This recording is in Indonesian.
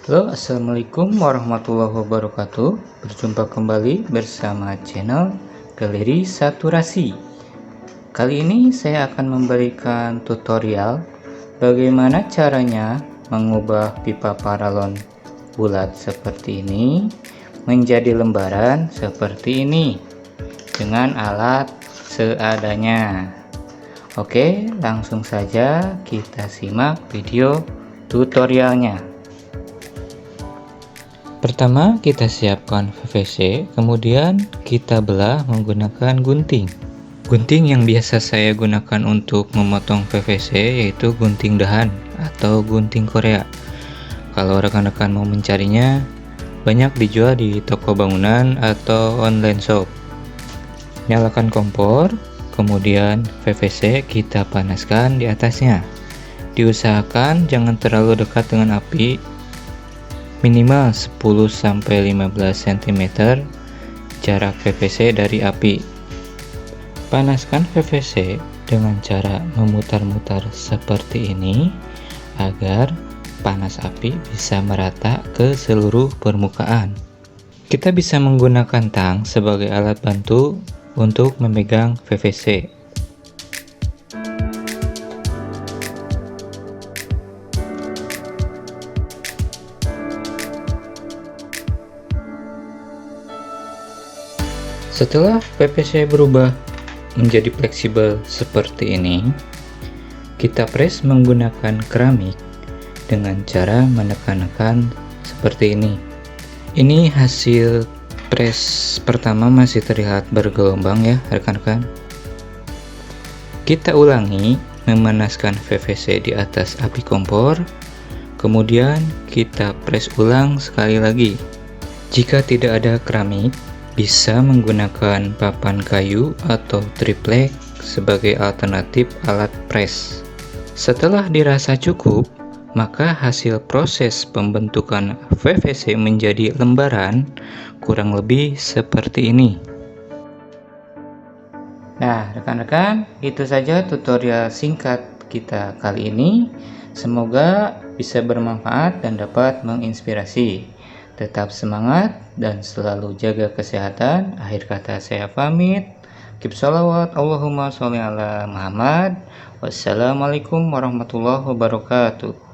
Halo, assalamualaikum warahmatullahi wabarakatuh. Berjumpa kembali bersama channel Galeri Saturasi. Kali ini saya akan memberikan tutorial bagaimana caranya mengubah pipa paralon bulat seperti ini menjadi lembaran seperti ini dengan alat seadanya. Oke, langsung saja kita simak video tutorialnya. Pertama, kita siapkan PVC, kemudian kita belah menggunakan gunting. Gunting yang biasa saya gunakan untuk memotong PVC yaitu gunting dahan atau gunting Korea. Kalau rekan-rekan mau mencarinya, banyak dijual di toko bangunan atau online shop. Nyalakan kompor, kemudian PVC kita panaskan di atasnya. Diusahakan jangan terlalu dekat dengan api, minimal 10-15 cm jarak PVC dari api. Panaskan PVC dengan cara memutar-mutar seperti ini agar panas api bisa merata ke seluruh permukaan. Kita bisa menggunakan tang sebagai alat bantu untuk memegang PVC. Setelah PVC berubah menjadi fleksibel seperti ini, kita press menggunakan keramik dengan cara menekan-nekan seperti ini. Ini hasil press pertama masih terlihat bergelombang ya rekan-rekan. Kita ulangi memanaskan PVC di atas api kompor, kemudian kita press ulang sekali lagi. Jika tidak ada keramik, bisa menggunakan papan kayu atau triplek sebagai alternatif alat press. Setelah dirasa cukup, maka hasil proses pembentukan PVC menjadi lembaran kurang lebih seperti ini. Nah, rekan-rekan, itu saja tutorial singkat kita kali ini. Semoga bisa bermanfaat dan dapat menginspirasi. Tetap semangat dan selalu jaga kesehatan. Akhir kata saya pamit. Keep salawat. Allahumma sholli ala Muhammad. Wassalamualaikum warahmatullahi wabarakatuh.